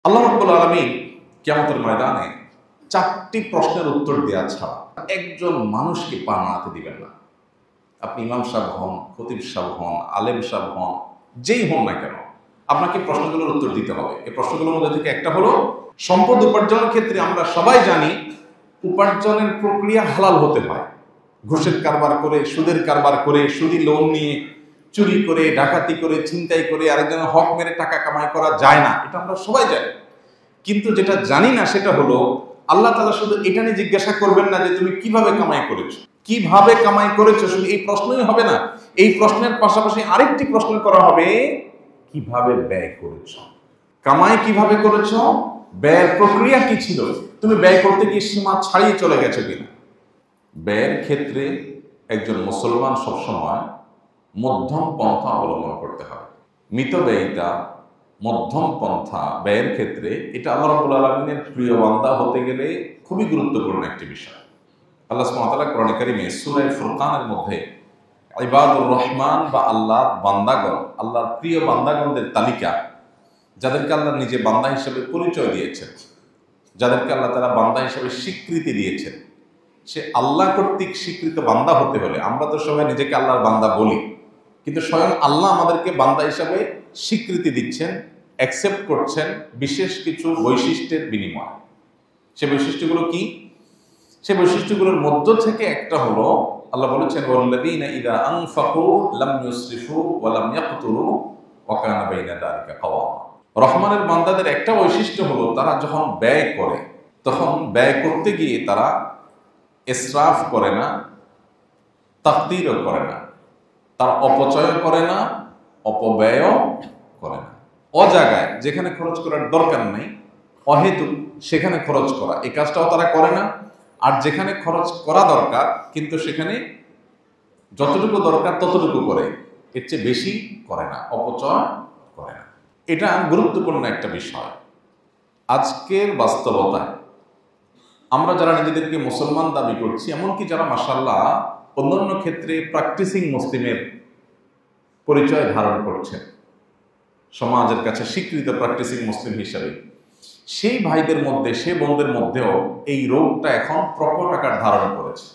আল্লাহ রাব্বুল আলামিন কিয়ামতের ময়দানে 4টি প্রশ্নের উত্তর দেওয়া ছাড়া একজন মানুষকে পা নাড়াতে দিবেন না। আপনি ইমাম সাহেব হন, খতিব সাহেব হন, আলেম সাহেব হন, যেই হন না কেন, আপনাকে প্রশ্নগুলোর উত্তর দিতে হবে। এই প্রশ্নগুলোর মধ্যে থেকে একটা হলো, সম্পদ উপার্জনের ক্ষেত্রে আমরা সবাই জানি উপার্জনের প্রক্রিয়া হালাল হতে হয়। ঘুষের কারবার করে, সুদের কারবার করে, সুদি লোন নিয়ে, চুরি করে, ডাকাতি করে, ছিনতাই করে আরেকজনের হক মেরে টাকা কামাই করা যায় না, এটা আমরা সবাই জানি। কিন্তু যেটা জানি না সেটা হলো, আল্লাহ তাআলা শুধু এটা নিয়ে জিজ্ঞাসা করবেন না যে তুমি কিভাবে কামাই করেছো, কিভাবে কামাই করেছো, শুধু এই প্রশ্নই হবে না। এই প্রশ্নের পাশাপাশি আরেকটি প্রশ্ন করা হবে, কিভাবে ব্যয় করেছো। কামাই কিভাবে করেছো, ব্যয়ের প্রক্রিয়া কি ছিল, তুমি ব্যয় করতে গিয়ে সীমা ছাড়িয়ে চলে গেছো কিনা। ব্যয়ের ক্ষেত্রে একজন মুসলমান সবসময় মধ্যম পন্থা অবলম্বন করতে হবে। মিতব্যয়িতা, মধ্যম পন্থা ব্যয়ের ক্ষেত্রে এটা আল্লাহ রাব্বুল আলামিনের প্রিয় বান্দা হতে গেলে খুবই গুরুত্বপূর্ণ একটি বিষয়। আল্লাহ সুবহানাহু ওয়া তাআলা কোরআনে কারীমে সূরা ফুরকানের মধ্যে ইবাদুর রহমান বা আল্লাহর বান্দাগণ, আল্লাহর প্রিয় বান্দাগণদের তালিকা, যাদেরকে আল্লাহ নিজে বান্দা হিসেবে পরিচয় দিয়েছেন, যাদেরকে আল্লাহ তাআলা বান্দা হিসেবে স্বীকৃতি দিয়েছেন, সে আল্লাহ কর্তৃক স্বীকৃত বান্দা হতে হলে, আমরা তো সবাই নিজেকে আল্লাহর বান্দা বলি, কিন্তু স্বয়ং আল্লাহ আমাদেরকে বান্দা হিসাবে স্বীকৃতি দিচ্ছেন, অ্যাকসেপ্ট করছেন বিশেষ কিছু বৈশিষ্ট্যের বিনিময়ে। সে বৈশিষ্ট্যগুলো কি? সে বৈশিষ্ট্যগুলোর মধ্য থেকে একটা হলো, আল্লাহ বলেছেন ওয়াল্লাযীনা ইযা আনফাকু লাম ইউসরিফু ওয়া লাম ইয়াকতুরু ওয়া কানা বাইনা যালিকা কাওয়ামা। রহমানের বান্দাদের একটা বৈশিষ্ট্য হলো, তারা যখন ব্যয় করে তখন ব্যয় করতে গিয়ে তারা ইসরাফ করে না, তাকদীরও করে না, তার অপচয় করে না, অপব্যয়ও করে না। অজাগায় যেখানে খরচ করার দরকার নেই, অহেতুক সেখানে খরচ করা, এই কাজটাও তারা করে না। আর যেখানে খরচ করা দরকার কিন্তু সেখানে যতটুকু দরকার ততটুকু করে, এর চেয়ে বেশি করে না, অপচয় করে না। এটা গুরুত্বপূর্ণ একটা বিষয়। আজকের বাস্তবতায় আমরা যারা নিজেদেরকে মুসলমান দাবি করছি, এমনকি যারা মাশাআল্লাহ অন্যান্য ক্ষেত্রে প্র্যাকটিসিং মুসলিমের পরিচয় ধারণ করছেন, সমাজের কাছে স্বীকৃত প্র্যাকটিসিং মুসলিম হিসাবে, সেই ভাইদের মধ্যে, সে বোনদের মধ্যেও এই রোগটা এখন প্রকট আকার ধারণ করেছে।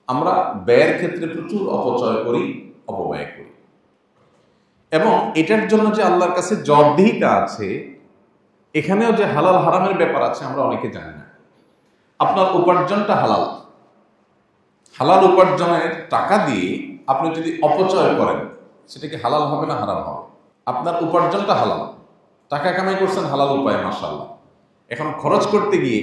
আমরা ব্যয়ের ক্ষেত্রে প্রচুর অপচয় করি, অপব্যয় করি, এবং এটার জন্য যে আল্লাহর কাছে জবাবদিহিতা আছে, এখানেও যে হালাল হারামের ব্যাপার আছে আমরা অনেকে জানি না। আপনার উপার্জনটা হালাল, হালাল উপার্জনের টাকা দিয়ে আপনি যদি অপচয় করেন, সেটা কি হালাল হবে না হারাম হবে? আপনার উপার্জনটা হালাল, টাকা কামাই করছেন হালাল উপায়ে মাশাআল্লাহ, এখন খরচ করতে গিয়ে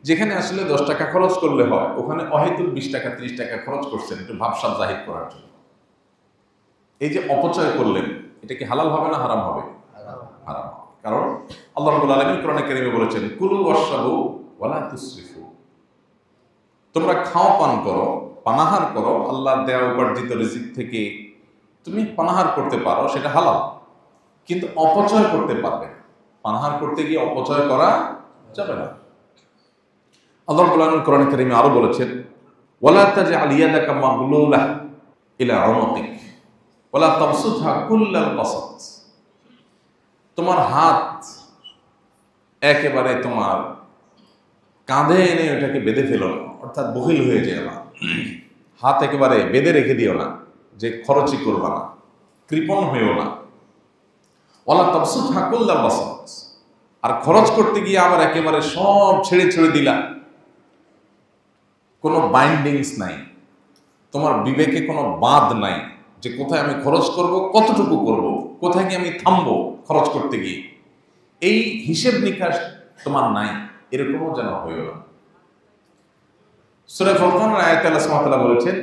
যেখানে আসলে 10 টাকা খরচ করলে হয়, ওখানে অহেতুক 20 টাকা 30 টাকা খরচ করছেন একটু ভাবসাব জাহির করার জন্য। এই যে অপচয় করলেন, এটা কি হালাল হবে না হারাম হবে? হারাম হবে। কারণ আল্লাহ রাব্বুল আলামিন কোরআনে কারীমে বলেছেন, কুলু ওয়াশরাবু ওয়ালা তুসরিফু, তোমরা খাও, পান করো, পানাহার করো, আল্লাহর দেয়া উপার্জিত রিজিক থেকে তুমি পানাহার করতে পারো, সেটা হালাল, কিন্তু অপচয় করতে পারবে না। পানাহার করতে গিয়ে অপচয় করা যাবে না। আল্লাহ রাব্বুল আলামিন কোরআনে কারীমে আরো বলেছেন, ওয়ালা তাজআল ইয়াদাকা মাগলুলাহ ইলা উনুকিক ওয়ালা তাবসুতহা কুল্লাল বাসাত, তোমার হাত একেবারে তোমার কাঁধে এনে ওটাকে বেঁধে ফেলো না, অর্থাৎ বহিল হয়ে যায় না, হাত একেবারে বেঁধে রেখে দিও না, যে খরচই করবা না, কৃপণ হয়েও না। ওয়ালা তাবসুতহা কুল্লাল বাসাত, আর খরচ করতে গিয়ে আবার একেবারে সব ছেড়ে ছেড়ে দিলা, কোনো বাইন্ডিংস নাই, তোমার বিবেকে কোনো বাঁধ নাই যে কোথায় আমি খরচ করব, কতটুকু করব, কোথায় গিয়ে আমি থামবো খরচ করতে গিয়ে, এই হিসেব নিকাশ তোমার নাই, এরকমও যেন হইও না। সূরা ফুরকানের আয়াতে আল্লাহ সুবহানাহু ওয়া তাআলা বলেছেন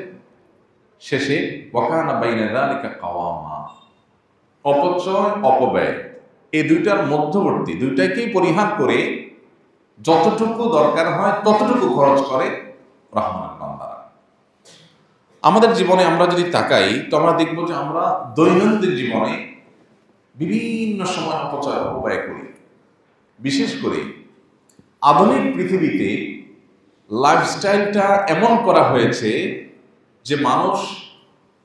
শেষে, ওয়া কানা বাইনা যালিকা কাওয়ামা, অপচয় অপব্যয় এই দুইটার মধ্যবর্তী, দুইটাকেই পরিহার করে যতটুকু দরকার হয় ততটুকু খরচ করে রহমানের বান্দারা। আমাদের জীবনে আমরা যদি তাকাই, তো আমরা দেখব যে আমরা দৈনন্দিন জীবনে বিভিন্ন সময় অপচয় অপব্যয় করি। বিশেষ করে আধুনিক পৃথিবীতে লাইফস্টাইলটা এমন করা হয়েছে যে মানুষ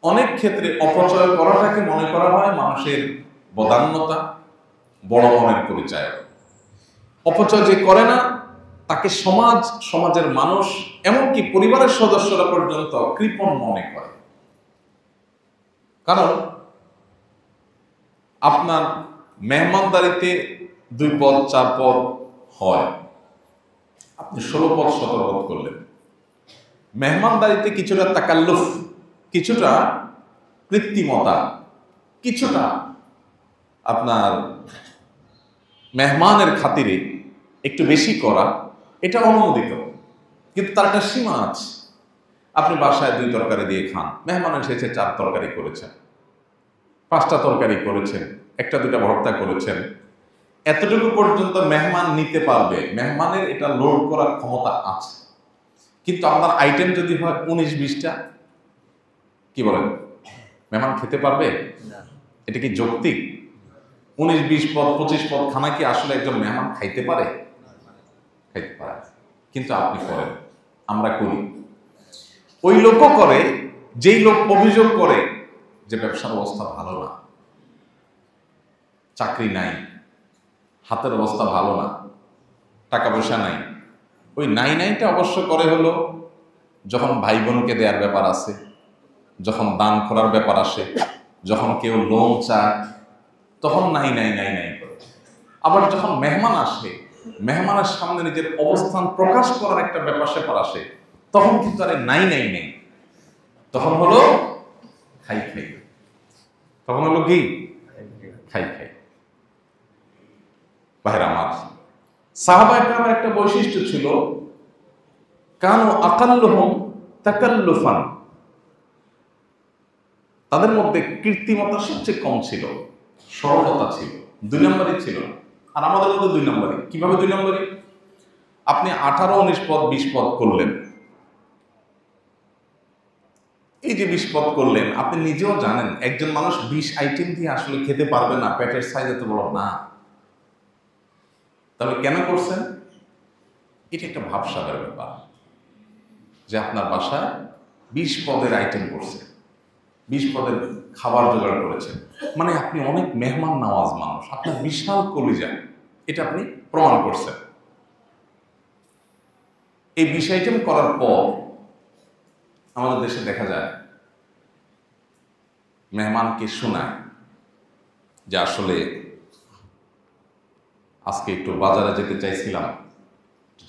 অনেক ক্ষেত্রে অপচয় করাটাকে মনে করা হয় মানুষের বদান্যতা, বড় মনের পরিচয়। অপচয় যে করে না তাকে সমাজ, সমাজের মানুষ, এমনকি পরিবারের সদস্যরা পর্যন্ত কৃপণ মনে করে। কারণ আপনার মেহমানদারিতে 2 পদ 4 পদ হয়, আপনি 16 পদ 17 পদ করলেন। মেহমানদারিতে কিছুটা তাকাল্লুফ, কিছুটা কৃত্রিমতা, কিছুটা আপনার মেহমানের খাতিরে একটু বেশি করা, এটা অনুমোদিত, কিন্তু তার একটা সীমা আছে। আপনি বাসায় 2 তরকারি দিয়ে খান, মেহমান এসেছে 4 তরকারি করেছেন, 5টা তরকারি করেছেন, 1টা 2টা ভর্তা করেছেন, এতটুকু পর্যন্ত মেহমান নিতে পারবে, মেহমানের এটা লোড করার ক্ষমতা আছে। কিন্তু আপনার আইটেম যদি হয় 19-20টা, কি বলেন, মেহমান খেতে পারবে? এটা কি যৌক্তিক? 19-20 পদ 25 পদ খানা কি আসলে একজন মেহমান খাইতে পারে? খাইতে পারে। কিন্তু আপনি করেন, আমরা করি। ওই লোকও করে যেই লোক অভিযোগ করে যে ব্যবসার অবস্থা ভালো না, চাকরি নাই, হাতের অবস্থা ভালো না, টাকা পয়সা নাই। ওই নাইটা অবশ্য করে হলো যখন ভাই বোনকে দেওয়ার ব্যাপার আছে, যখন দান করার ব্যাপার আসে, যখন কেউ লোন চায়, তখন নাই করে। আবার যখন মেহমান আসে, মেহমানের সামনে নিজের অবস্থান প্রকাশ করার একটা ব্যাপার স্যাপার আসে, তখন কিন্তু আরে নাই, তখন হলো খাই। তখন হলো কি? খাই। ভাইরা আমার, সাহাবা ইকরামের একটা বৈশিষ্ট্য ছিল, কানু আকাল্লুহুম তাকাল্লুফান, তাদের মধ্যে কৃত্রিমতা সবচেয়ে কম ছিল, সরলতা ছিল, 2 নম্বরই ছিল। আর আমাদের মধ্যে 2 নম্বরই। কিভাবে 2 নম্বরই? আপনি 18, 19 পদ 20 পদ করলেন, এই যে 20 পদ করলেন, আপনি নিজেও জানেন একজন মানুষ 20 আইটেম দিয়ে আসলে খেতে পারবে না, পেটের সাইজ এত বড় না। তাহলে কেন করছেন? এটা একটা ভাবসাবের ব্যাপার যে আপনার বাসায় 20 পদের আইটেম করছে, 20 পদের খাবার জোগাড় করেছেন, মানে আপনি অনেক মেহমান নওয়াজ মানুষ, আপনার বিশাল কলিজা, এটা আপনি প্রমাণ করছেন। এই 20 আইটেম করার পর আমাদের দেশে দেখা যায় মেহমানকে শোনায় যে আসলে আজকে একটু বাজারে যেতে চাইছিলাম,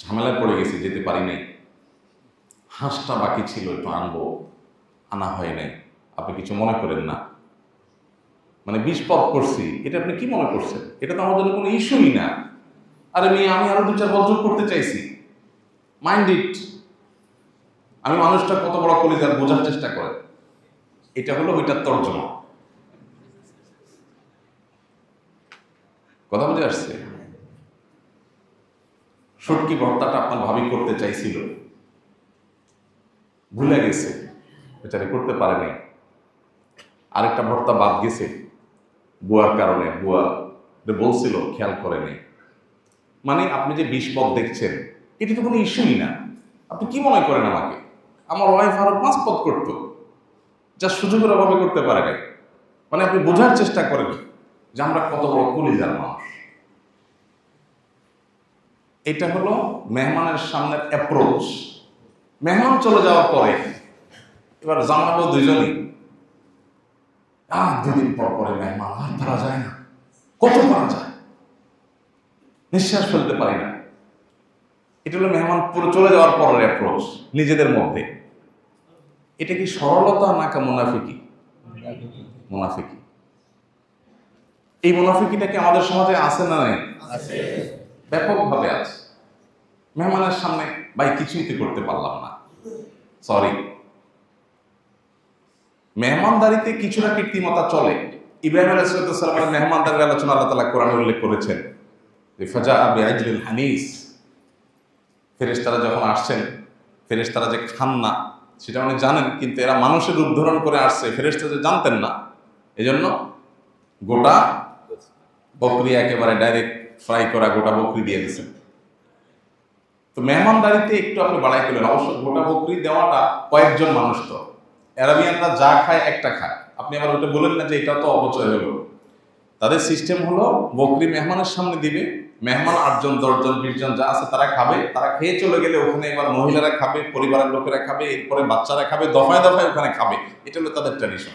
ঝামেলায় পড়ে গেছি, যেতে পারি নাই, হাঁসটা বাকি ছিল, একটু আনবো, আনা হয় নাই, আপনি কিছু মনে করেন না। মানে 20 পদ করছি, এটা আপনি কি মনে করছেন? এটা তো আমার জন্য কোনো ইস্যুই না। আরে মেয়ে, আমি আরো 2-4 পদ যোগ করতে চাইছি, মাইন্ড ইট। আমি মানুষটা কত বড় কলিজার বোঝার চেষ্টা করে। এটা হলো ওইটার তর্জমা। কথা বুঝে আসছে? শুটকি ভর্তাটা আপনার ভাবি করতে চাইছিল, ভুলে গেছে, বেচারি করতে পারে নাই। আরেকটা ভর্তা বাদ গেছে বুয়ার কারণে, বুয়া বলছিল, খেয়াল করে নেই। মানে আপনি যে 20 পদ দেখছেন, এটা তো কোনো ইস্যুই না। আপনি কি মনে করেন আমাকে? আমার ওয়াইফ আরো 5 পদ করতো, যা সুযোগের অভাবে করতে পারে নাই। মানে আপনি বোঝার চেষ্টা করেন যে আমরা কত বড় কলিজার মানুষ। এটা হলো মেহমানের সামনের অ্যাপ্রোচ। মেহমান চলে যাওয়ার পরে এবার জানাবো দুজনই, 2 দিন পর পরে মেহমান, আর পারা যায় না, কত পারা যায়, নিঃশ্বাস ফেলতে পারি না। এটা হলো মেহমান পুরো চলে যাওয়ার পরের অ্যাপ্রোচ নিজেদের মধ্যে। এটা কি সরলতা নাকি মুনাফিকি? মুনাফিকি। এই মুনাফিকিটা কি আমাদের সমাজে আছে না নাই? আছে, ব্যাপকভাবে আছে। মেহমানের সামনে ভাই কিছুই তো করতে পারলাম না, সরি। মেহমানদারিতে কিছুটা কৃত্রিমতা চলে। ইব্রাহিম আলাইহিস সালামের মেহমানদারির আলোচনা আল্লাহ তাআলা কোরআনে উল্লেখ করেছেন যে ফাজা বিআজলিল হানিস, ফেরেশতারা যখন আসছেন, ফেরেশতারা যে খান না সেটা উনি জানেন, কিন্তু এরা মানুষের রূপ ধারণ করে আসছে, ফেরেশতা যে জানতেন না, এজন্য গোটা বকরি একেবারে ডাইরেক্ট ফ্রাই করা গোটা বকরি দিয়ে দিয়েছেন। তো মেহমানদারিতে একটু আপনি বাড়াই করলেন। অবশ্য গোটা বকরি দেওয়াটা কয়েকজন মানুষ, তো অ্যারাবিয়ানরা যা খায় একটা খায়, আপনি আবার ওটা বলেন না যে এটা তো অপচয় হলো। তাদের সিস্টেম হলো বকরি মেহমানের সামনে দিবে, মেহমান 8 জন 10 জন 20 জন যা আছে তারা খাবে, তারা খেয়ে চলে গেলে ওখানে এবার মহিলারা খাবে, পরিবারের লোকেরা খাবে, এরপরে বাচ্চারা খাবে, দফায় দফায় ওখানে খাবে। এটা হলো তাদের ট্র্যাডিশন।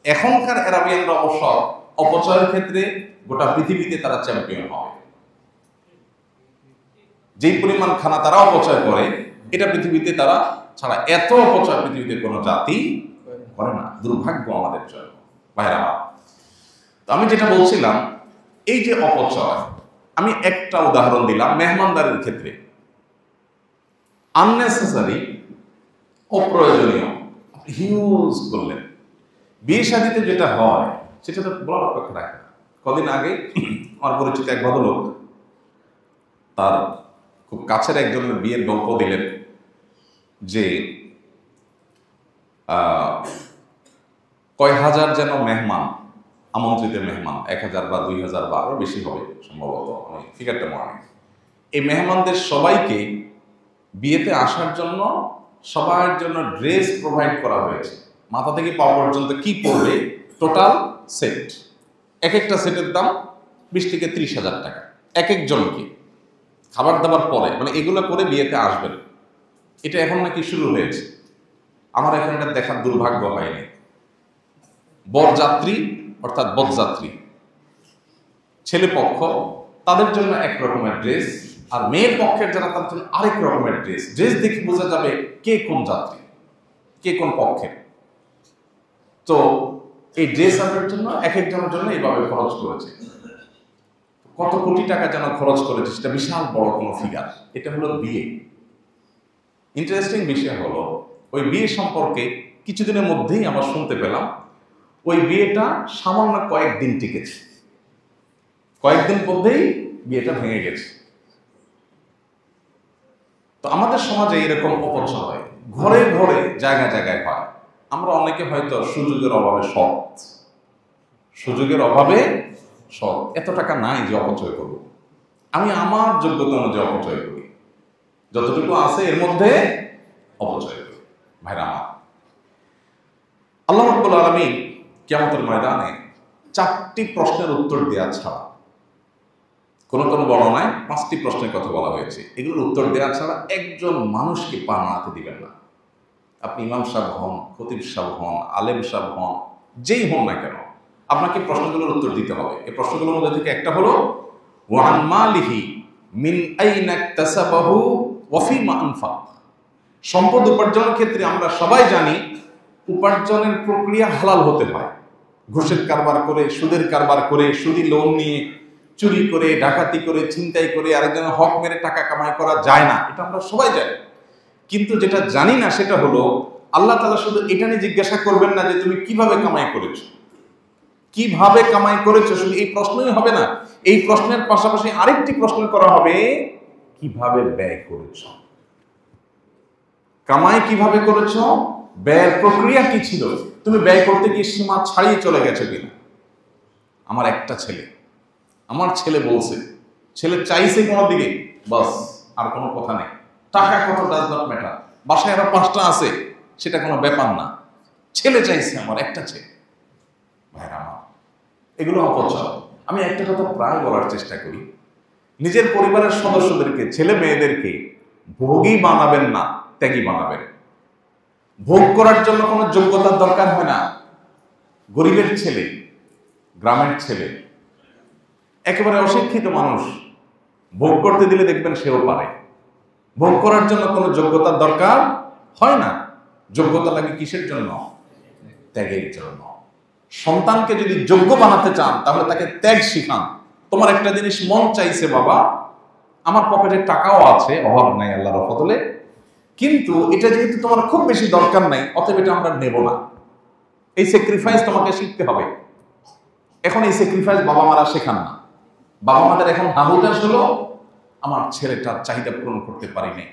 এখনকার আরবিয়ানরা অবশ্য অপচয়ের ক্ষেত্রে গোটা পৃথিবীতে তারা চ্যাম্পিয়ন হবে। যেই পরিমাণ খানা তারা অপচয় করে, এটা পৃথিবীতে তারা ছাড়া এত অপচয় পৃথিবীতে কোনো জাতি করে না। দুর্ভাগ্য আমাদের জন্য ভাইরা। তো আমি যেটা বলছিলাম, এই যে অপচয়, আমি একটা উদাহরণ দিলাম মেহমানদারির ক্ষেত্রে। আননেসেসারি, অপ্রয়োজনীয় হিউজ করলেন। বিয়ে শাদীতে যেটা হয় সেটা তো বলার অপেক্ষা রাখে না। কদিন আগে আমার পরিচিত এক ভদ্রলোক তার খুব কাছের একজনের বিয়ের গল্প দিলেন যে কয় হাজার যেন মেহমান, আমন্ত্রিত মেহমান, 1000 বা 2000 বা আরো বেশি হবে সম্ভবত, আমি ফিগারটা মনে নেই। এই মেহমানদের সবাইকে বিয়েতে আসার জন্য সবার জন্য ড্রেস প্রোভাইড করা হয়েছে। মাথা থেকে পা পর্যন্ত কি পড়বে টোটাল সেট, এক একটা সেটের দাম 20 থেকে 30,000 টাকা এক একজনকে, খাবার দাবার পরে, মানে এগুলো করে বিয়েতে আসবেন। এটা এখন নাকি শুরু হয়েছে। আমার এখন এটা দেখার দুর্ভাগ্য হয়নি। বরযাত্রী অর্থাৎ বরযাত্রী ছেলে পক্ষ, তাদের জন্য এক রকমের ড্রেস, আর মেয়ের পক্ষের যারা তাদের জন্য আরেক রকমের ড্রেস। ড্রেস দেখে বোঝা যাবে কে কোন যাত্রী, কে কোন পক্ষের। তো এই ড্রেস আনার জন্য এক একজনের জন্য এইভাবে খরচ করেছে। কত কোটি টাকা যেন খরচ করেছে, সেটা বিশাল বড় কোনো ফিগার। এটা হলো বিয়ে। ইন্টারেস্টিং বিষয় হলো, ওই বিয়ে সম্পর্কে কিছুদিনের মধ্যেই আমরা শুনতে পেলাম ওই বিয়েটা সামান্য কয়েকদিন টিকেছে, কয়েকদিন মধ্যেই বিয়েটা ভেঙে গেছে। তো আমাদের সমাজে এরকম অপচয় হয়, ঘরে ঘরে জায়গায় জায়গায় হয়। আমরা অনেকে হয়তো সুযোগের অভাবে সৎ, এত টাকা নাই যে অপচয় করব। আমি আমার যোগ্যতা অনুযায়ী অপচয় করি, যতটুকু আছে এর মধ্যে অপচয় করি। ভাইরা আমার, আল্লাহ রাব্বুল আলামিন কিয়ামতের ময়দানে 4টি প্রশ্নের উত্তর দেওয়া ছাড়া, কোন কোন বর্ণনায় 5টি প্রশ্নের কথা বলা হয়েছে, এগুলোর উত্তর দেওয়া ছাড়া একজন মানুষকে পা নাড়াতে দিবেন না। আপনি ইমাম সাহেব হন, খতিব সাহেব হন, আলেম সাহেব হন, যেই হন না কেন, আপনাকে প্রশ্নগুলোর উত্তর দিতে হবে। এই প্রশ্নগুলোর মধ্যে থেকে একটা হলো ওয়ান মালিহি মিন আইনা ইকতাসাবাহু ওয়া ফিমা আনফাক। সম্পদ উপার্জনের ক্ষেত্রে আমরা সবাই জানি উপার্জনের প্রক্রিয়া হালাল হতে হয়। ঘুষের কারবার করে, সুদের কারবার করে, সুদি লোন নিয়ে, চুরি করে, ডাকাতি করে, ছিনতাই করে আরেকজনের হক মেরে টাকা কামাই করা যায় না, এটা আমরা সবাই জানি। কিন্তু যেটা জানি না সেটা হলো আল্লাহ তাআলা শুধু এটা নিয়ে জিজ্ঞাসা করবেন না যে তুমি কিভাবে কামাই করেছো, কিভাবে কামাই করেছো, শুধু এই প্রশ্নই হবে না। এই প্রশ্নের পাশাপাশি আরেকটি প্রশ্ন করা হবে, কিভাবে ব্যয় করেছো। কামাই কিভাবে করেছো, ব্যয়ের প্রক্রিয়া কি ছিল, তুমি ব্যয় করতে গিয়ে সীমা ছাড়িয়ে চলে গেছো কিনা। আমার একটা ছেলে, আমার ছেলে বলছে, ছেলে চাইছে কোনো দিকে, বাস আর কোনো কথা নেই। টাকা কত ডাজ নট ম্যাটার, বাসায় আরো 5টা আছে, সেটা কোনো ব্যাপার না। ছেলে চাইছে, আমার একটা ছেলে। ভাইরা আমার, এগুলো অপচয়। আমি একটা কথা প্রায় বলার চেষ্টা করি, নিজের পরিবারের সদস্যদেরকে, ছেলে মেয়েদেরকে ভোগী বানাবেন না, ত্যাগী বানাবেন। ভোগ করার জন্য কোনো যোগ্যতার দরকার হয় না। গরিবের ছেলে, গ্রামের ছেলে, একেবারে অশিক্ষিত মানুষ ভোগ করতে দিলে দেখবেন সেও পারে। ভোগ করার জন্য কোনো যোগ্যতার দরকার হয় না। যোগ্যতা লাগে কিসের জন্য? ত্যাগের জন্য। সন্তানকে যদি যোগ্য বানাতে চান তাহলে তাকে ত্যাগ শিখান। তোমার একটা জিনিস মন চাইছে, বাবা আমার পকেটে টাকাও আছে, অভাব নাই আল্লাহর ফজলে, কিন্তু এটা যেহেতু তোমার খুব বেশি দরকার নাই, অতএব এটা আমরা নেব না। এই স্যাক্রিফাইস তোমাকে শিখতে হবে। এখন এই স্যাক্রিফাইস বাবা মারা শেখান না। বাবা মাদের এখন হাহুতাশ হলো, আমার ছেলেটার চাহিদা পূরণ করতে পারিনি।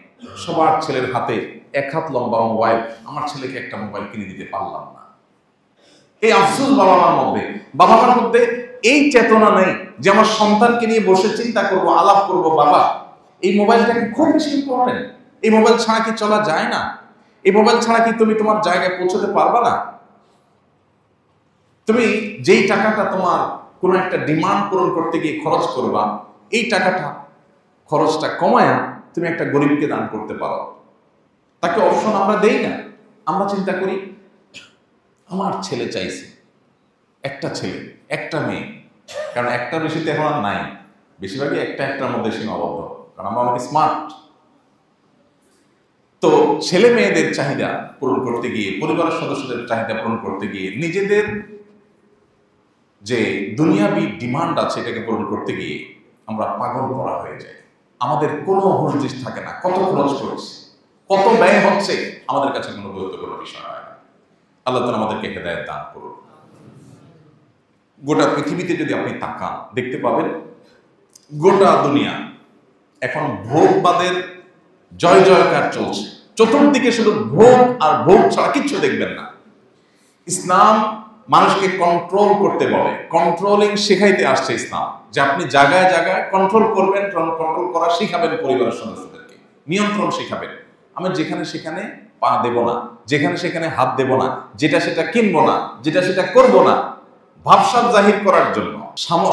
সবার ছেলের হাতে 1 হাত লম্বা মোবাইল, আমার ছেলেকে একটা মোবাইল কিনে দিতে পারলাম না। এই আফসোস বাবা মার মধ্যে। বাবা মার মধ্যে এই চেতনা নেই যে আমার সন্তানকে নিয়ে বসে চিন্তা করব, আলাপ করব, বাবা এই মোবাইলটা কি খুব বেশি ইম্পর্টেন্ট, এই মোবাইল ছাড়া কি চলা যায় না, এই মোবাইল ছাড়া কি তুমি তোমার জায়গায় পৌঁছতে পারবা না। তুমি যেই টাকাটা তোমার কোনো একটা ডিমান্ড পূরণ করতে গিয়ে খরচ করবা, এই টাকাটা খরচটা কমায়া তুমি একটা গরিবকে দান করতে পারো। তাকে অপশন আমরা দেই না, আমরা চিন্তা করি আমার ছেলে চাইছে, একটা ছেলে একটা মেয়ে, কারণ একটা বেশিতে এখন আর নাই, বেশিরভাগই একটার মধ্যে সীমাবদ্ধ, কারণ আমরা অনেক স্মার্ট। তো ছেলে মেয়েদের চাহিদা পূরণ করতে গিয়ে, পরিবারের সদস্যদের চাহিদা পূরণ করতে গিয়ে, নিজেদের যে দুনিয়াবি ডিমান্ড আছে এটাকে পূরণ করতে গিয়ে আমরা পাগল করা হয়ে যায়। আমাদের কোনো হুঁশ থাকে না, কত খরচ করছে, কত ব্যয় হচ্ছে, আমাদের কাছে কোনো গুরুত্বপূর্ণ বিষয় হয় না। আল্লাহ তাআলা আমাদেরকে হেদায়েত দান করুন। গোটা পৃথিবীতে যদি আপনি তাকান, দেখতে পাবেন গোটা দুনিয়া এখন ভোগবাদের জয় জয়কার চলছে। চতুর্দিকে শুধু ভোগ আর ভোগ ছাড়া কিচ্ছু দেখবেন না। ইসলাম মানুষকে কন্ট্রোল করতে বলে, কন্ট্রোলিং শেখাইতে আসছে ইসলাম, যে আপনি জায়গায় জায়গায় কন্ট্রোল করবেন, কন্ট্রোল করা শিখাবেন পরিবারের সদস্যদেরকে, নিয়ন্ত্রণ শিখাবেন। আমি যেখানে সেখানে পা দেব না, যেখানে সেখানে হাত দেব না, যেটা সেটা কিনবো না, যেটা সেটা করব না, ভাবসাব জাহির করার জন্য,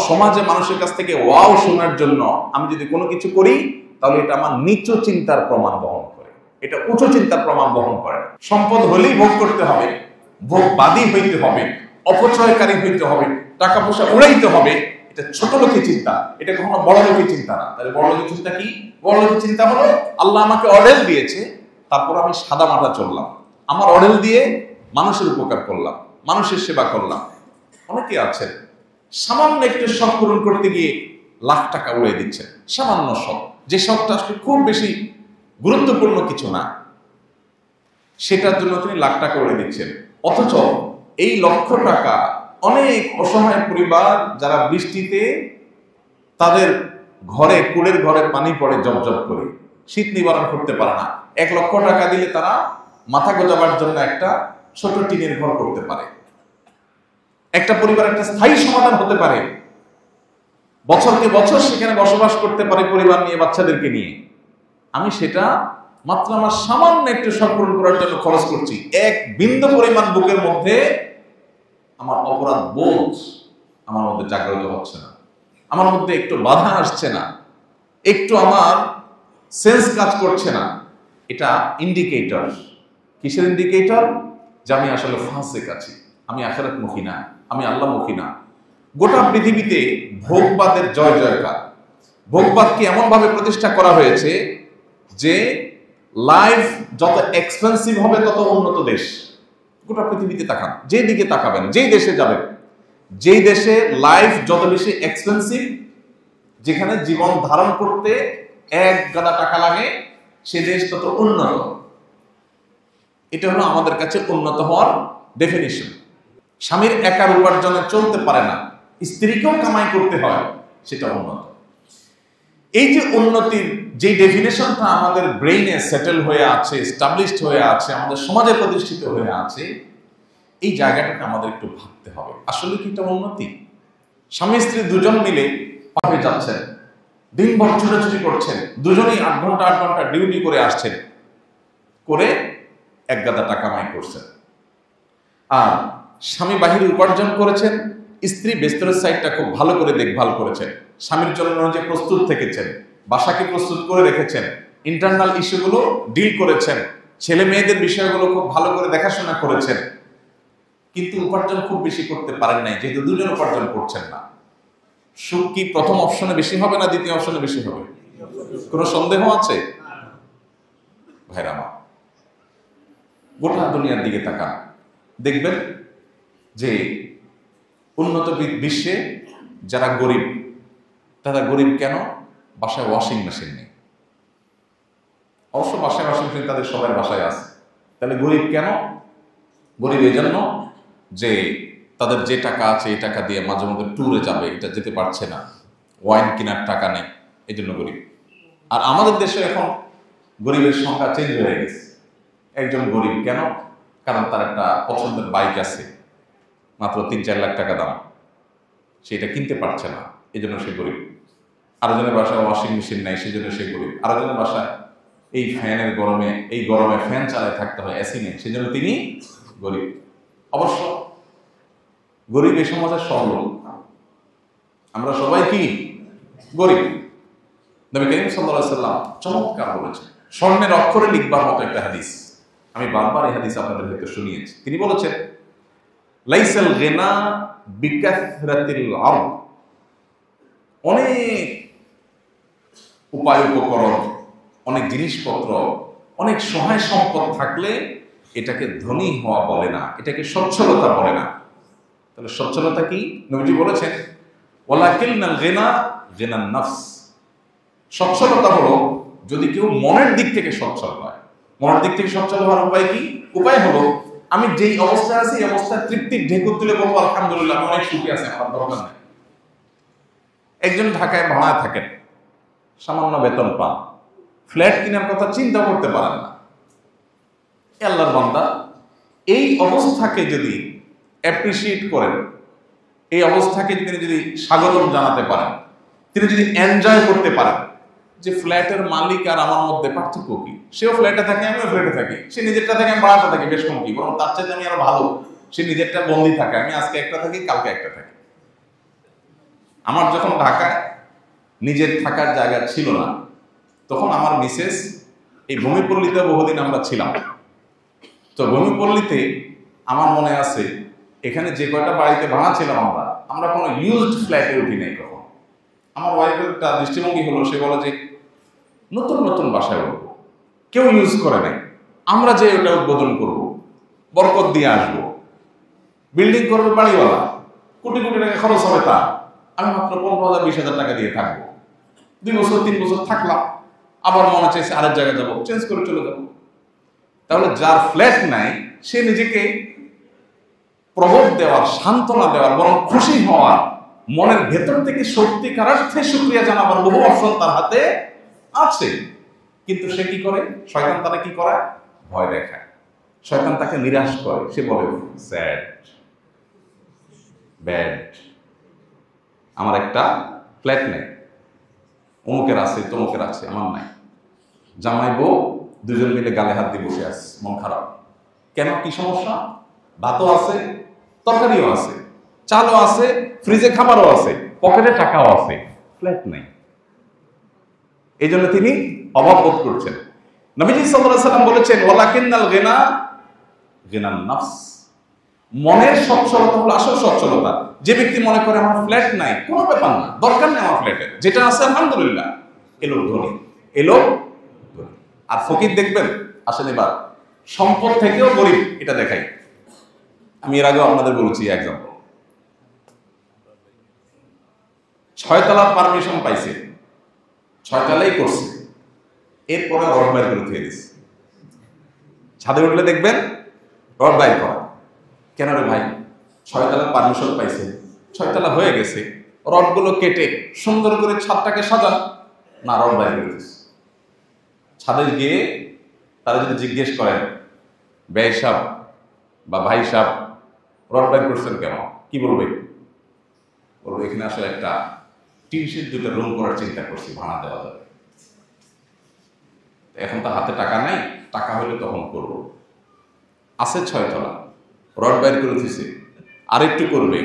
সমাজে মানুষের কাছ থেকে ওয়াও শোনার জন্য আমি যদি কোনো কিছু করি তাহলে এটা আমার নিচু চিন্তার প্রমাণ বহন করে, এটা উঁচু চিন্তার প্রমাণ বহন করে। সম্পদ হলেই ভোগ করতে হবে, ভোগবাদী হইতে হবে, অপচয়কারী হইতে হবে, টাকা পয়সা উড়াইতে হবে, এটা ছোট লোকের চিন্তা, এটা কখনো বড় লোকের চিন্তা না। তাহলে বড় লোকের চিন্তা কি? বড় লোকের চিন্তা হলো আল্লাহ আমাকে অর্ডার দিয়েছে, তারপর আমি সাদা মাটা চললাম, আমার অর্ডার দিয়ে মানুষের উপকার করলাম, মানুষের সেবা করলাম। অনেকে আছেন সামান্য একটু শখ পূরণ করতে গিয়ে লাখ টাকা উড়িয়ে দিচ্ছেন, সামান্য শখ, যে শখটা আসলে খুব বেশি গুরুত্বপূর্ণ কিছু না, সেটার জন্য তিনি লাখ টাকা উড়িয়ে দিচ্ছেন। অথচ এই লক্ষ টাকা অনেক অসহায় পরিবার যারা বৃষ্টিতে তাদের ঘরে, কুড়ের ঘরে পানি পড়ে জবজব করে, শীত নিবারণ করতে পারে না, 1 লক্ষ টাকা দিলে তারা মাথা গোজাবার জন্য একটা ছোট টিনের ঘর করতে পারে, একটা পরিবার একটা স্থায়ী সমাধান হতে পারে, বছরকে বছর সেখানে বসবাস করতে পারে পরিবার নিয়ে, বাচ্চাদেরকে নিয়ে। আমি সেটা মাত্র আমার সামান্য একটু শখ পূরণ করার জন্য খরচ করছি, 1 বিন্দু পরিমাণ বুকের মধ্যে আমার অপরাধ বোধ আমার মধ্যে জাগ্রত হচ্ছে না, আমার মধ্যে একটু বাধা আসছে না, একটু আমার সেন্স কাজ করছে না। এটা ইন্ডিকেটর। কিসের ইন্ডিকেটর? যে আমি আসলে ফাসিক আছি, আমি আখিরাতমুখী না, আমি আল্লাহমুখী না। গোটা পৃথিবীতে ভোগবাদের জয় জয়কার। ভোগবাদকে এমন ভাবে প্রতিষ্ঠা করা হয়েছে যে লাইফ যত এক্সপেন্সিভ হবে তত উন্নত দেশ। গোটা পৃথিবীতে তাকান, যেই দিকে তাকাবেন, যেই দেশে যাবেন, যেই দেশে লাইফ যত বেশি এক্সপেন্সিভ, যেখানে জীবন ধারণ করতে 1 গাদা টাকা লাগে, সে দেশ তত উন্নত। এটা হলো আমাদের কাছে উন্নত হওয়ার ডেফিনিশন। স্বামীর একার উপার্জনে চলতে পারে না, স্ত্রীকেও কামাই করতে হয়, সেটা উন্নত। এই যে উন্নতির যে ডেফিনেশনটা আমাদের ব্রেইনে সেটেল হয়ে আছে, এস্টাবলিশড হয়ে আছে, আমাদের সমাজে প্রতিষ্ঠিত হয়ে আছে, এই জায়গাটাকে আমাদের একটু ভাবতে হবে, আসলে কি এটা উন্নতি? স্বামী স্ত্রী দুজন মিলে পাবে যাচ্ছেন, দিনভর ছুটাছুটি করছেন, দুজনেই 8 ঘন্টা ডিউটি করে আসছেন, করে 1 গাদা টাকা কামাই করছেন। আর স্বামী বাহিরে উপার্জন করেছেন, স্ত্রী বেস্তরের সাইডটা খুব ভালো করে দেখভাল করেছেন, স্বামীর জন্য যে প্রস্তুত থেকেছেন, বাসাকে প্রস্তুত করে রেখেছেন, ইন্টারনাল ইস্যুগুলো ডিল করেছেন, ছেলে মেয়েদের বিষয়গুলো খুব ভালো করে দেখাশোনা করেছেন। কিন্তু উপার্জন খুব বেশি করতে পারেন নাই, যেহেতু দুজন উপার্জন করছেন না। সুখ কি প্রথম অপশনে বেশি হবে না দ্বিতীয় অপশনে বেশি হবে? কোনো সন্দেহ আছে? ভাইরা আমার, গোটা দুনিয়ার দিকে তাকান, দেখবেন যে উন্নত বিশ্বে যারা গরিব, তারা গরিব কেন? বাসায় ওয়াশিং মেশিন নেই। অবশ্য বাসায় ওয়াশিং মেশিন তাদের সবার বাসায় আছে। তাহলে গরিব কেন? গরিব এই জন্য যে তাদের যে টাকা আছে এই টাকা দিয়ে মাঝে মধ্যে ট্যুরে যাবে, এটা যেতে পারছে না, ওয়াইন কেনার টাকা নেই, এই জন্য গরিব। আর আমাদের দেশে এখন গরিবের সংখ্যা চেঞ্জ হয়ে গেছে। একজন গরিব কেন? কারণ তার একটা পছন্দের বাইক আছে, মাত্র 3-4 লাখ টাকা দাম, সেটা কিনতে পারছে না, এই জন্য সে গরিব। আরেকজনের বাসায় ওয়াশিং মেশিন নেই, সেই জন্য সে গরিব। আরেকজনের বাসায় এই ফ্যানের গরমে, এই গরমে ফ্যান চালায় থাকতে হয়, এসি নেই, সেই জন্য তিনি গরিব। অবশ্য গরিব এই সমাজের সব লোক, আমরা সবাই কি গরিব। নবী করিম সাল্লাল্লাহু আলাইহি সাল্লাম চমৎকার বলেছেন, স্বর্ণের অক্ষরে লিখবার মতো একটা হাদিস। আমি বারবার এই হাদিস আপনাদের হয়তো শুনিয়েছি। তিনি বলেছেন, লাইসাল গিনা বিকাসরাতিল আরদ, অনেক উপায় উপকরণ, অনেক জিনিসপত্র, অনেক সহায় সম্পদ থাকলে এটাকে ধনী হওয়া বলে না, এটাকে সচ্ছলতা বলে না। তাহলে সচ্ছলতা কি? নবীজি বলেছেন, ওয়ালাকিনাল গিনা গিনান নফস, সচ্ছলতা হলো যদি কেউ মনের দিক থেকে সচ্ছল হয়। মনের দিক থেকে সচ্ছল হওয়ার উপায় কি? উপায় হলো আমি যেই অবস্থায় আছি এই অবস্থায় তৃপ্তির ঢেকুর তুলে বলবো আলহামদুলিল্লাহ, আমি অনেক সুখী আছি, আমার দরকার নেই। একজন ঢাকায় ভাড়ায় থাকেন, সামান্য বেতন পান, ফ্ল্যাট কেনার কথা চিন্তা করতে পারেন না। আল্লাহর বান্দা এই অবস্থাকে যদি অ্যাপ্রিসিয়েট করেন, এই অবস্থাকে তিনি যদি স্বাগতম জানাতে পারেন, তিনি যদি এনজয় করতে পারেন যে ফ্ল্যাটের মালিক আর আমার মধ্যে পার্থক্য কি, সেও ফ্ল্যাটে থাকে আমিও ফ্ল্যাটে থাকি, সে নিজেরটা থাকে আমি ভাড়াটা থাকি, বেশ কম কি, বরং তার চাইতে আমি আরো ভালো, সে নিজেরটা বন্দি থাকে, আমি আজকে একটা থাকি কালকে একটা থাকি। আমার যখন ঢাকায় নিজের থাকার জায়গা ছিল না, তখন আমার মিসেস এই ভূমিপল্লীতে বহুদিন আমরা ছিলাম। তো ভূমিপল্লীতে আমার মনে আছে এখানে যে কয়টা বাড়িতে ভাড়া ছিলাম আমরা কোনো ইউজড ফ্ল্যাটে উঠি নাই কখন। আমার ওয়াইফের একটা দৃষ্টিভঙ্গি হলো, সে বলে যে নতুন নতুন বাসায় উঠবো, কেউ ইউজ করে নাই, আমরা যে ওটা উদ্বোধন করবো, বরকত দিয়ে আসবো, বিল্ডিং করবে বাড়িওয়ালা, কোটি কোটি টাকা খরচ হবে, তা আমি মাত্র 15,000 20,000 টাকা দিয়ে থাকবো। 2 বছর 3 বছর থাকলাম, আবার মনে চাইছে আরেক জায়গায় যাবো, চেঞ্জ করে চলে যাবো। তাহলে যার ফ্ল্যাট নাই সে নিজেকে প্রবোধ দেওয়ার, সান্ত্বনা দেওয়ার, বরং খুশি হওয়ার, মনের ভেতর থেকে সত্যিকার অর্থে শুকরিয়া জানাবার বহু অপশন তার হাতে আছে। কিন্তু সে কি করে? শয়তান তারা কি করে? ভয় দেখায়, শয়তান তাকে নিরাশ করে। সে বলে স্যাড, ব্যাড, আমার একটা ফ্ল্যাট নেই, অমুকের আছে তমুকের আছে, আমার নাই। জামাই বউ দুজন মিলে গালে হাত দিয়ে বসে আছে, মন খারাপ। কেন? কি সমস্যা? ভাতও আছে, তরকারিও আছে, চালও আছে, ফ্রিজে খাবারও আছে, পকেটে টাকাও আছে, ফ্ল্যাট নাই। এই জন্য তিনি অভাব বোধ করছেন। নবীজি সাল্লাল্লাহু আলাইহি সাল্লাম বলেছেন, ওয়ালাকিন্নাল গিনা গিনান নফস, মনের সচ্ছলতা হলো আসল সচ্ছলতা। যে ব্যক্তি মনে করে আমার ফ্ল্যাট নাই, কোনো ব্যাপার না, দরকার নেই আমার ফ্ল্যাটের, যেটা আছে আলহামদুলিল্লাহ, এলো ধনী, এলো ধনী। আর ফকির দেখবেন, আসেন এবার সম্পদ থেকেও গরিব, এটা দেখাই। আমি এর আগেও আপনাদের বলেছি এক্সাম্পল, 6 তলার পারমিশন পাইছে, 6 তলাই করছে, এরপরে রড বাইর করে থুয়ে দিচ্ছে। ছাদে উঠলে দেখবেন রড বাইর করা। কেন রে ভাই? 6 তলার পারমিশন পাইছে, 6 তলা হয়ে গেছে, রডগুলো কেটে সুন্দর করে ছাদটাকে সাজান না, রড বাইর করে দিচ্ছে। ছাদে গিয়ে তারা যদি জিজ্ঞেস করেন, ব্যয় সাহেব বা ভাই সাহেব রড বাইর করছেন কেন, কি বলবে? বলবো এখানে আসলে একটা টিন শেড 2টা রুম করার চিন্তা করছি, ভাড়া দেওয়া যাবে, এখন তো হাতে টাকা নাই, টাকা হলে তখন করবো। আছে 6 তলা, রড বাইর করে দিছে, আরেকটু করবে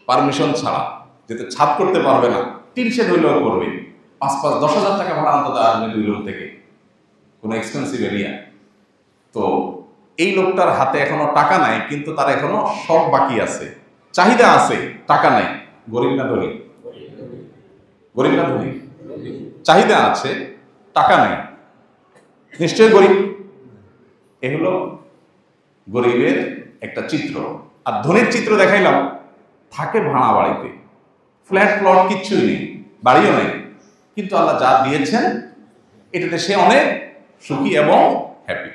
পারমিশন ছাড়া, যেতে ছাদ করতে পারবে না, টিন শেড হইলেও করবে, 5-10,000 টাকা ভাড়া অন্তত আসবে 2 রুম থেকে, কোনো এক্সপেন্সিভ এরিয়া। তো এই লোকটার হাতে এখনো টাকা নাই, কিন্তু তার এখনো সব বাকি আছে, চাহিদা আছে, টাকা নাই। গরিব না ধনী? গরিব না ধনী? চাহিদা আছে, টাকা নাই, নিশ্চয়ই গরিব। এ হলো গরিবের একটা চিত্র। আর ধনীর চিত্র দেখাইলাম, থাকে ভাড়া বাড়িতে, ফ্ল্যাট প্লট কিচ্ছুই নেই, বাড়িও নেই, কিন্তু আল্লাহ যা দিয়েছেন এটাতে সে অনেক সুখী এবং হ্যাপি।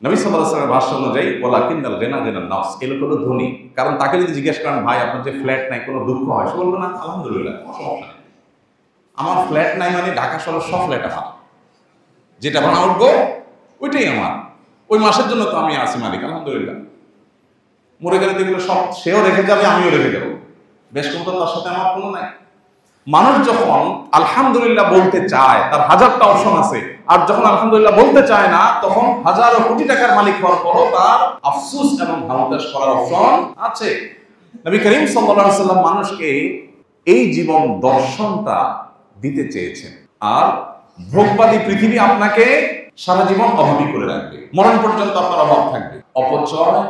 নবী সাল্লাল্লাহু আলাইহি ওয়াসাল্লামের ভাষ্য অনুযায়ী ওয়ালাকিন্নাল গিনা গিনান নফস, এই লোক হলো ধনী। কারণ তাকে যদি জিজ্ঞেস করেন, ভাই আপনার যে ফ্ল্যাট নাই, কোনো দুঃখ হয়? সে বলবে না, আলহামদুলিল্লাহ, কোনো সমস্যা নেই, আমার ফ্ল্যাট নাই মানে ঢাকা শহরের সব ফ্ল্যাট আমার, যেটা ভাড়া উঠবো ওইটাই আমার, ওই মাসের জন্য তো আমি আছি মালিক, আলহামদুলিল্লাহ। মরে গেলে যেগুলো সব সেও রেখে যাবে, আমিও রেখে যাবো, বেশ কমতো তার সাথে আমার কোনো নাই। মানুষ যখন আলহামদুলিল্লাহ বলতে চায়, তার হাজারটা অপশন আছে, আর যখন আলহামদুলিল্লাহ বলতে চায় না, তখন হাজারো কোটি টাকার মালিক হওয়ার পরও তার আফসোস এবং হাউতাশ করার অপশন আছে। নবী করিম সাল্লাল্লাহু আলাইহি ওয়াসাল্লাম মানুষকে এই জীবন দর্শনটা দিতে চেয়েছেন। আর ভোগবাদী পৃথিবী আপনাকে সারা জীবন অভাবী করে রাখবে, মরণ পর্যন্ত আপনার অভাব থাকবে। অপচয়,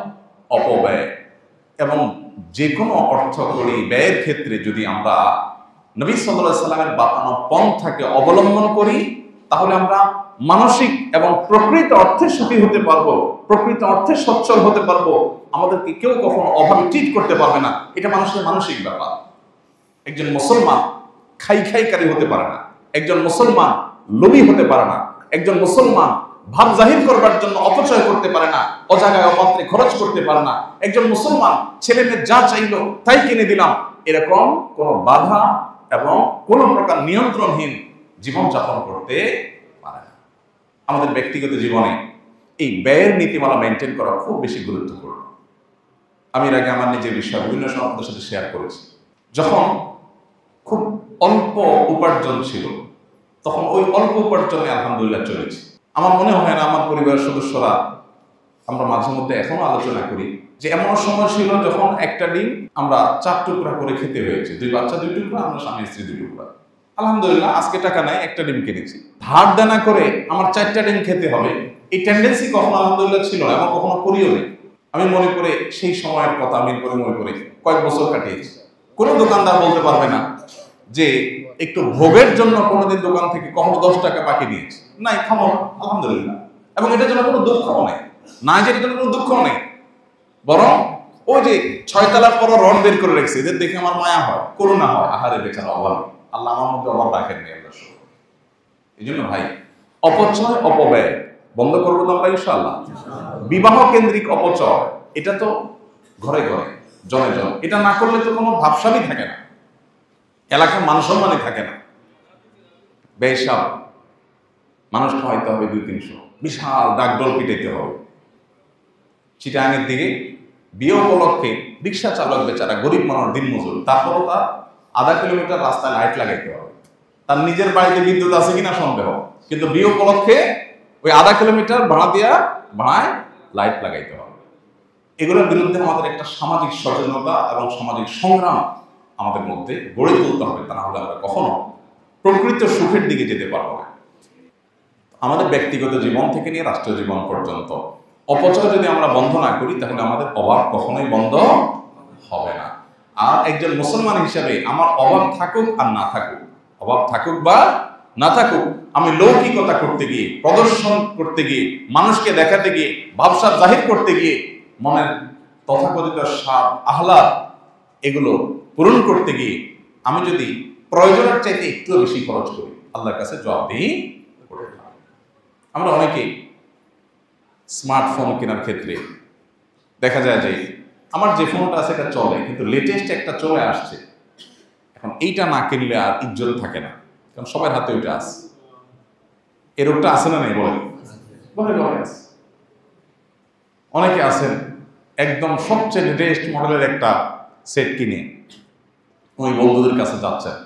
অপব্যয় এবং যে কোনো অর্থ করি ব্যয়ের ক্ষেত্রে যদি আমরা নবী সাল্লাল্লাহু আলাইহি সাল্লামের বাতানো পন্থাকে অবলম্বন করি, তাহলে আমরা মানসিক এবং প্রকৃত অর্থে সুখী হতে পারবো, প্রকৃত অর্থে সচ্ছল হতে পারবো। আমাদেরকে কেউ কখনো অভাবে ট্রিট করতে পারবে না। এটা মানুষের মানসিক ব্যাপার। একজন মুসলমান খাইকারি হতে পারে না, একজন মুসলমান লোভী হতে পারে না, একজন মুসলমান ভাব জাহির করবার জন্য অপচয় করতে পারে না, অজাগায় অপাত্রে খরচ করতে পারে না, একজন মুসলমান ছেলে মেয়ে যা চাইলো তাই কিনে দিলাম, এরকম কোনো বাধা এবং কোনো প্রকার নিয়ন্ত্রণহীন জীবনযাপন করতে পারে না। আমাদের ব্যক্তিগত জীবনে এই ব্যয়ের নীতিমালা মেনটেন করা খুব বেশি গুরুত্বপূর্ণ। আমি এর আগে আমার নিজের বিষয় বিভিন্ন আপনাদের সাথে শেয়ার করেছি। যখন খুব অল্প উপার্জন ছিল, তখন ওই অল্প উপার্জনে আলহামদুলিল্লাহ চলেছে। আমার মনে হয় না আমার পরিবারের সদস্যরা, আমরা মাঝে মধ্যে এখনো আলোচনা করি যে এমন সময় ছিল যখন একটা ডিম আমরা 4 টুকরা করে খেতে হয়েছে, 2 বাচ্চা 2 টুকরা, আমরা স্বামী স্ত্রী 2 টুকরা। আলহামদুলিল্লাহ আজকে টাকা নাই, একটা ডিম কিনেছি। ধার দেনা করে আমার 4টা ডিম খেতে হবে, এই টেন্ডেন্সি কখনো আলহামদুলিল্লাহ ছিল না এবং কখনো করিও নেই। আমি মনে করে সেই সময়ের কথা আমি মনে করে কয়েক বছর কাটিয়েছি। কোনো দোকানদার বলতে পারবে না যে একটু ভোগের জন্য কোনোদিন দোকান থেকে কখনো 10 টাকা বাকি দিয়েছে, নাই, খামো আলহামদুলিল্লাহ। এবং এটার জন্য কোনো দুঃখও নেই, না যে এটার জন্য কোনো দুঃখও নেই, বরং ওই যে 6 তলার পর রড বের করে রেখেছে, এদের দেখে আমার মায়া হয়, করুণা হয়, আহারে বেচারা অভাবী, আল্লাহ আমার মধ্যে অভাব রাখেননি আল্লাহ। এই জন্য ভাই, অপচয় অপব্যয় বন্ধ করবো তো আমরা ইনশাআল্লাহ। বিবাহ কেন্দ্রিক অপচয়, এটা তো ঘরে ঘরে জনে জনে, এটা না করলে তো কোনো ভাবসাবই থাকে না, এলাকার মান সম্মানই থাকে না। বেশাব মানুষ খাওয়াইতে হবে 200-300, বিশাল ডাকডোল পিটাইতে হবে। চিটাঙের দিকে বিয়ে উপলক্ষে রিক্সা চালক বেচারা গরিব মানুষ, দিনমজুর, তারপরও তার আধা কিলোমিটার রাস্তায় লাইট লাগাইতে হবে। তার নিজের বাড়িতে বিদ্যুৎ আছে কিনা সন্দেহ, কিন্তু বিয়ে উপলক্ষে ওই আধা কিলোমিটার ভাড়ায় লাইট লাগাইতে হবে। এগুলোর বিরুদ্ধে আমাদের একটা সামাজিক সচেতনতা এবং সামাজিক সংগ্রাম আমাদের মধ্যে গড়ে তুলতে হবে, তা না হলে আমরা কখনো প্রকৃত সুখের দিকে যেতে পারবো না। আমাদের ব্যক্তিগত জীবন থেকে নিয়ে রাষ্ট্রীয় জীবন পর্যন্ত অপচয় যদি আমরা বন্ধ না করি, তাহলে আমাদের অভাব কখনোই বন্ধ হবে না। আর একজন মুসলমান হিসাবে আমার অভাব থাকুক আর না থাকুক, অভাব থাকুক বা না থাকুক, আমি লৌকিকতা করতে গিয়ে, প্রদর্শন করতে গিয়ে, মানুষকে দেখাতে গিয়ে, ব্যবসা জাহির করতে গিয়ে, মনের তথাকথিত স্বাদ আহ্লাদ এগুলো পূরণ করতে গিয়ে আমি যদি প্রয়োজনের চাইতে একটু বেশি খরচ করি, আল্লাহর কাছে জবাবদিহি করতে হবে। আমরা অনেকেই স্মার্টফোন কেনার ক্ষেত্রে দেখা যায় যে আমার যে ফোনটা আছে এটা চলে, কিন্তু লেটেস্ট একটা চলে আসছে, এখন এইটা না কিনলে আর ইজ্জত থাকে না, কারণ সবার হাতে ওইটা আছে। এর ওটা আছে না নেই বলে আছে। অনেকে আছেন একদম সবচেয়ে লেটেস্ট মডেলের একটা সেট কিনে ওই বন্ধুদের কাছে যাচ্ছেন।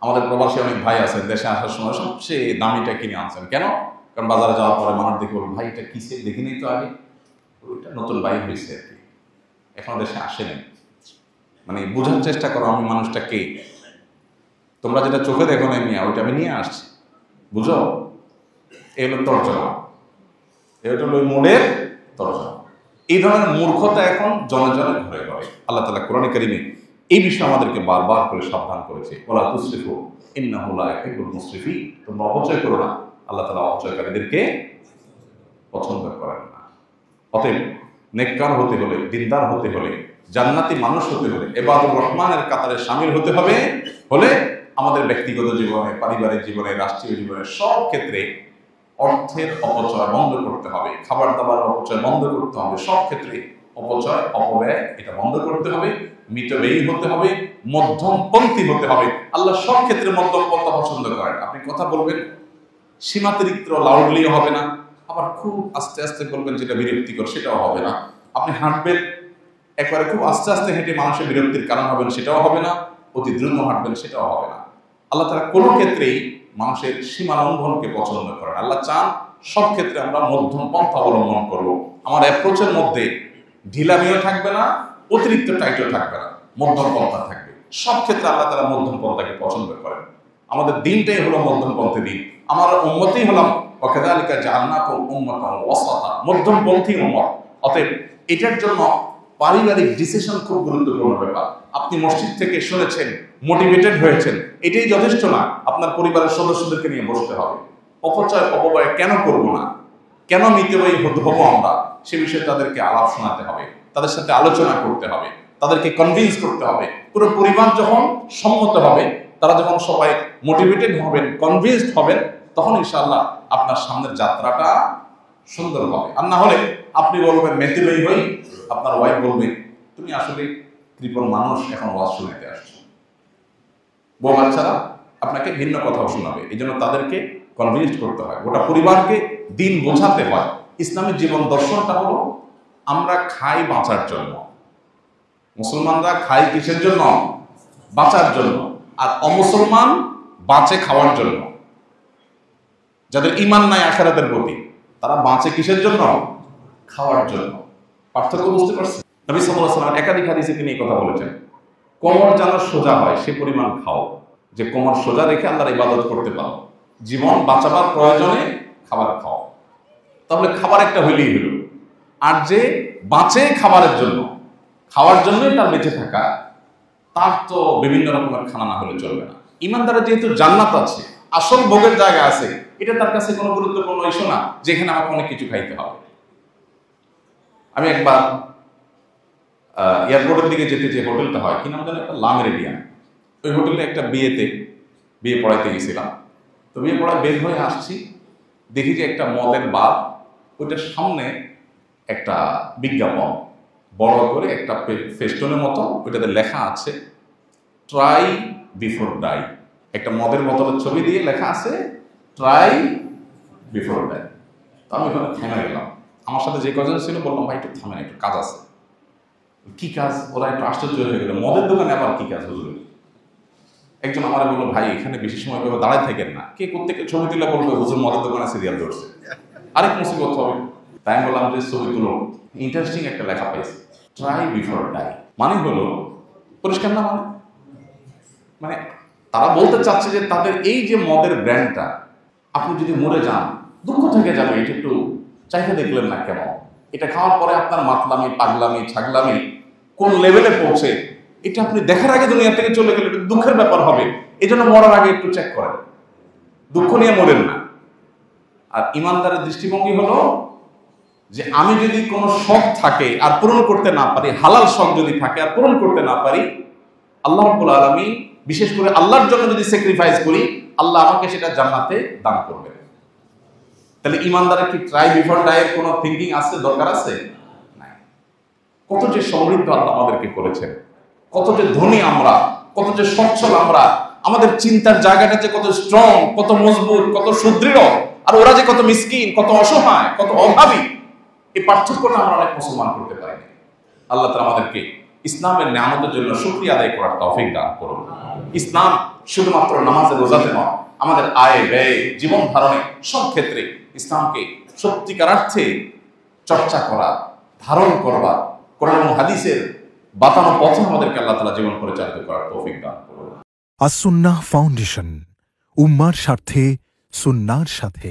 আমাদের প্রবাসী অনেক ভাই আছেন, দেশে আসার সময় সবচেয়ে দামিটা কিনে আনছেন। কেন? কারণ বাজারে যাওয়ার পরে মানুষ দেখে বলুন, ভাই এটা কি সেট দেখি নেই তো আগে, ওইটা নতুন বাইক হয়েছে আর কি, এখনো দেশে আসেনি। মানে বোঝার চেষ্টা করো আমি মানুষটা কে, তোমরা যেটা চোখে দেখো না মিয়া, ওইটা আমি নিয়ে আসছি, বুঝো? এই হলো তর্জমা, এটা হলো ওই মোড়ের তর্জমা। এই ধরনের মূর্খতা এখন জনে জনে ঘরে ঘরে। আল্লাহ তাআলা কোরআনে কারিমে এই বিষয়ে আমাদেরকে বারবার করে সাবধান করেছে, ওয়ালা তুসরিফু ইন্নাহু লা ইউহিব্বুল মুসরিফিন, তোমরা অপচয় করো না, আল্লাহ তাআলা অপচয়কারীদেরকে পছন্দ করেন না। অতএব নেককার হতে হলে, দিনদার হতে হলে, জান্নাতি মানুষ হতে হলে, ইবাদুর রহমানের কাতারে শামিল হতে হবে হলে আমাদের ব্যক্তিগত জীবনে, পারিবারিক জীবনে, রাষ্ট্রীয় জীবনে সব ক্ষেত্রে অর্থের অপচয় বন্ধ করতে হবে, খাবার দাবার অপচয় বন্ধ করতে হবে, সব ক্ষেত্রে অপচয় অপব্যয় এটা বন্ধ করতে হবে, মিতব্যয়ী হতে হবে, মধ্যমপন্থী হতে হবে। আল্লাহ সব ক্ষেত্রে মধ্যম পন্থা পছন্দ করেন। আপনি কথা বলবেন সীমাতিরিক্ত লাউডলিও হবে না, আবার খুব আস্তে আস্তে বলবেন যেটা বিরক্তিকর সেটাও হবে না। আপনি হাঁটবেন একবারে খুব আস্তে আস্তে হেঁটে মানুষের বিরক্তির কারণ হবেন সেটাও হবে না, অতি দ্রুত হাঁটবেন সেটাও হবে না। আল্লাহ তাআলা কোনো ক্ষেত্রেই মানুষের সীমা লঙ্ঘনকে পছন্দ করেন। আল্লাহ চান সব ক্ষেত্রে আমরা মধ্যম পন্থা অবলম্বন করব। আমার অ্যাপ্রোচের মধ্যে ঢিলামিও থাকবে না, অতিরিক্ত টাইটও থাকবে না, মধ্যম পন্থা থাকবে। সব ক্ষেত্রে আল্লাহ তাআলা মধ্যম পন্থাকে পছন্দ করেন। আমাদের দিনটাই হলো মধ্যমপন্থী দিন। আমার উম্মতই হলাম ওয়াকাযালিকা জাআলনাকুম উম্মাতান ওয়াসাতা, মধ্যমপন্থী উম্মত। অতএব এটার জন্য পারিবারিক ডিসিশন খুব গুরুত্বপূর্ণ ব্যাপার। আপনি মসজিদ থেকে শুনেছেন, মোটিভেটেড হয়েছেন, এটাই যথেষ্ট না। আপনার পরিবারের সদস্যদেরকে নিয়ে বসতে হবে। অপব্যয় কেন করব না, কেন মিতব্যয়ী হব আমরা, সে বিষয়ে তাদেরকে আলাপ শোনাতে হবে, তাদের সাথে আলোচনা করতে হবে, তাদেরকে কনভিন্স করতে হবে। পুরো পরিবার যখন সম্মত হবে, তারা যখন সবাই মোটিভেটেড হবেন, কনভিন্সড হবেন, তখন ইনশাআল্লাহ আপনার সামনের যাত্রাটা সুন্দর হবে। আর না হলে আপনি বলবেন মেতেবেই হই, আপনার ওয়াইফ বলবে তুমি আসলে কৃপণ মানুষ, এখন ওয়াজ শুনতে আসছো। বউ বাচ্চারা আপনাকে ভিন্ন কথাও শোনাবে। এই জন্য তাদেরকে কনভিন্স করতে হয়, গোটা পরিবারকে দিন বোঝাতে হয়। ইসলামের জীবন দর্শনটা হলো আমরা খাই বাঁচার জন্য। মুসলমানরা খায় কিসের জন্য? বাঁচার জন্য। আর অমুসলমান বাঁচে খাওয়ার জন্য। যাদের ঈমান নাই আখিরাতের প্রতি, তারা বাঁচে কিসের জন্য? খাওয়ার জন্য। পার্থক্য বুঝতে পারছেন? নবী সাল্লাল্লাহু আলাইহি ওয়াসাল্লাম একাধিক হাদিসে তিনি এই কথা বলেছেন, কোমর যেন সোজা হয় সে পরিমাণ খাও, যে কোমর সোজা রেখে আল্লাহর ইবাদত করতে পারো। জীবন বাঁচাবার প্রয়োজনে খাবার খাও। তাহলে খাবার একটা হইলেই হলো। আর যে বাঁচে খাবারের জন্য, খাওয়ার জন্যই তার বেঁচে থাকা, তার তো বিভিন্ন রকমের খানা না হলে চলবে না। ইমানদারের যেহেতু জান্নাত আছে, আসল ভোগের জায়গা আছে, এটা তার কাছে কোনো গুরুত্বপূর্ণ ইস্যু না যেখানে আমাকে অনেক কিছু খাইতে হবে। আমি একবার এয়ারপোর্টের দিকে যেতে যে হোটেলটা হয়, কি নাম জানি, একটা লা মেরিডিয়ান, ওই হোটেলে একটা বিয়ে পড়াইতে গেছিলাম। তো বিয়ে পড়ায় বের হয়ে আসছি, দেখি যে একটা মদের বার, ওইটার সামনে একটা বিজ্ঞাপন বড় করে একটা ফেস্টনের মতো, ওইটাতে লেখা আছে ট্রাই বিফোর ডাই। একটা মদের বোতলের ছবি দিয়ে লেখা আছে ট্রাই বিফোর ডাই। তো আমি ওখানে থেমে গেলাম। আমার সাথে যে কজন ছিল বললাম ভাই একটু থামেন, একটু কাজ আছে। কি কাজ? ওরা একটু আশ্চর্য হয়ে গেল, মদের দোকানে আবার কি কাজ হুজুর? একজন আমার বললো ভাই এখানে বেশি সময় ভাবে দাঁড়ায় থাকেন না, কে কোত্থেকে ছবি তুলে বলবে হুজুর মদের দোকানে সিরিয়াল ধরছে, আরেক মুসিবত হবে। তাই আমি বললাম যে ছবি তুলো। ইন্টারেস্টিং একটা লেখা পাইছি, ট্রাই বিফোর ডাই। মানে হলো পরিষ্কার না, মানে তারা বলতে চাচ্ছে যে তাদের এই যে মদের ব্র্যান্ডটা, আপনি যদি মরে যান দুঃখ থেকে যাবে, এটা একটু চাইতে দেখলেন না কেন? এটা খাওয়ার পরে আপনার মাতলামি, পাগলামি, ছাগলামি কোন লেভেলে পৌঁছে, এটা আপনি দেখার আগে দুনিয়া থেকে চলে গেলে এটা দুঃখের ব্যাপার হবে। এই জন্য মরার আগে একটু চেক করেন, দুঃখ নিয়ে মরেন না। আর ইমানদারের দৃষ্টিভঙ্গি হলো যে আমি যদি কোনো শখ থাকে আর পূরণ করতে না পারি, হালাল শখ যদি থাকে আর পূরণ করতে না পারি, আল্লাহ রাব্বুল আলামিন বিশেষ করে আল্লাহর জন্য যদি স্যাক্রিফাইস করি, আল্লাহ আমাকে সেটা জান্নাতে দান করবে। তাহলে ইমানদারের কি ট্রাই বিফোর ডাইয়ের কোনো থিঙ্কিং আছে, দরকার আছে? নাই। কত যে সমৃদ্ধ আল্লাহ আমাদেরকে করেছেন, কত যে ধনী আমরা, কত যে সচ্ছল আমরা, আমাদের চিন্তার জায়গাটা যে কত স্ট্রং, কত মজবুত, কত সুদৃঢ়, আর ওরা যে কত মিসকিন, কত অসহায়, কত অভাবী, এই পার্থক্যটা আমরা অনেক মুসলমান করতে পারি না। আল্লাহ তাআলা আমাদেরকে ইসলামের নিয়ামতের জন্য শুকরিয়া আদায় করার তৌফিক দান করুন। ইসলাম শুধুমাত্র নামাজে রোজাতে নয়, আমাদের আয় ব্যয়, জীবন ধারণে সব ক্ষেত্রে ইসলামকে সত্যিকার অর্থে চর্চা করা, ধারণ করবার, কোরআন এবং হাদিসের বাতানো পথে আমাদেরকে আল্লাহ তাআলা জীবন পরিচালিত করার তৌফিক দান করুন। আস-সুন্নাহ ফাউন্ডেশন, উম্মার স্বার্থে সুন্নাহর সাথে।